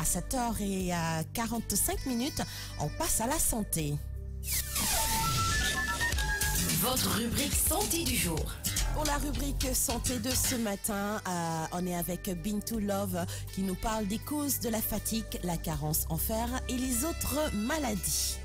7h45, on passe à la santé. Votre rubrique santé du jour. Pour la rubrique santé de ce matin, on est avec Bintou Love qui nous parle des causes de la fatigue, la carence en fer et les autres maladies.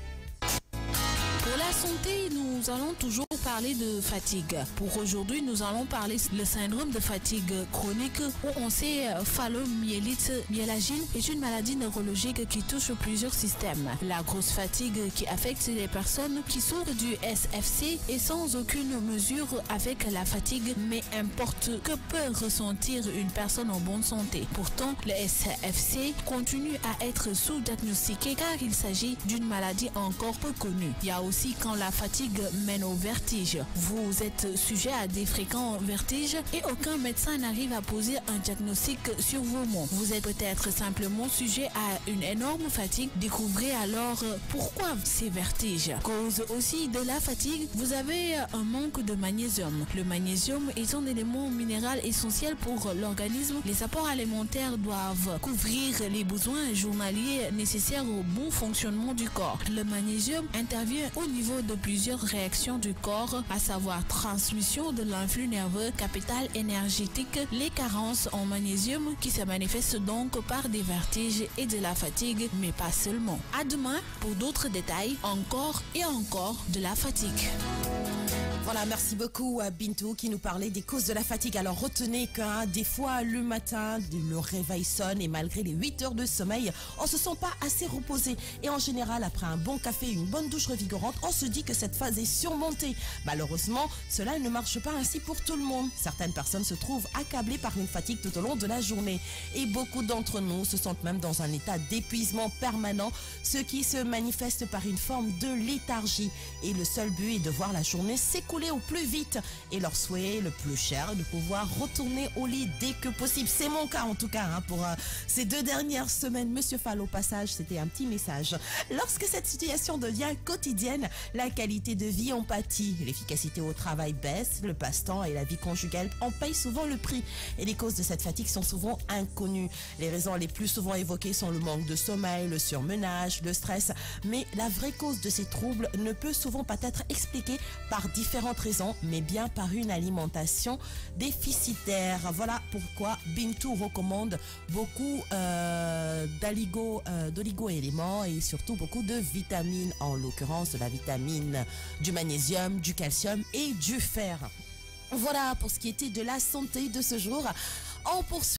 Pour la santé, nous allons toujours parler de fatigue. Pour aujourd'hui, nous allons parler du syndrome de fatigue chronique où on sait phallomyélite myélagine est une maladie neurologique qui touche plusieurs systèmes. La grosse fatigue qui affecte les personnes qui souffrent du SFC est sans aucune mesure avec la fatigue, mais importe que peut ressentir une personne en bonne santé. Pourtant, le SFC continue à être sous-diagnostiqué car il s'agit d'une maladie encore peu connue. Il y a aussi quand la fatigue mène au vertige. Vous êtes sujet à des fréquents vertiges et aucun médecin n'arrive à poser un diagnostic sur vos maux. Vous êtes peut-être simplement sujet à une énorme fatigue. Découvrez alors pourquoi ces vertiges. Cause aussi de la fatigue, vous avez un manque de magnésium. Le magnésium est un élément minéral essentiel pour l'organisme. Les apports alimentaires doivent couvrir les besoins journaliers nécessaires au bon fonctionnement du corps. Le magnésium intervient au niveau de plusieurs réactions du corps, à savoir transmission de l'influx nerveux, capital énergétique, les carences en magnésium qui se manifestent donc par des vertiges et de la fatigue, mais pas seulement. À demain pour d'autres détails, encore et encore de la fatigue. Voilà, merci beaucoup à Bintou qui nous parlait des causes de la fatigue. Alors retenez que des fois le matin, le réveil sonne et malgré les 8 heures de sommeil, on se sent pas assez reposé. Et en général, après un bon café et une bonne douche revigorante, on se dit que cette phase est surmontée. Malheureusement, cela ne marche pas ainsi pour tout le monde. Certaines personnes se trouvent accablées par une fatigue tout au long de la journée. Et beaucoup d'entre nous se sentent même dans un état d'épuisement permanent, ce qui se manifeste par une forme de léthargie. Et le seul but est de voir la journée s'écouler au plus vite et leur souhait le plus cher de pouvoir retourner au lit dès que possible. C'est mon cas en tout cas pour ces 2 dernières semaines. Monsieur Fall, au passage, c'était un petit message. Lorsque cette situation devient quotidienne, la qualité de vie en pâtit. L'efficacité au travail baisse, le passe-temps et la vie conjugale en payent souvent le prix. Et les causes de cette fatigue sont souvent inconnues. Les raisons les plus souvent évoquées sont le manque de sommeil, le surmenage, le stress. Mais la vraie cause de ces troubles ne peut souvent pas être expliquée par différentes raisons, mais bien par une alimentation déficitaire. Voilà pourquoi Bintou recommande beaucoup d'oligo-éléments et surtout beaucoup de vitamines, en l'occurrence de la vitamine du magnésium, du calcium et du fer. Voilà pour ce qui était de la santé de ce jour. On poursuit.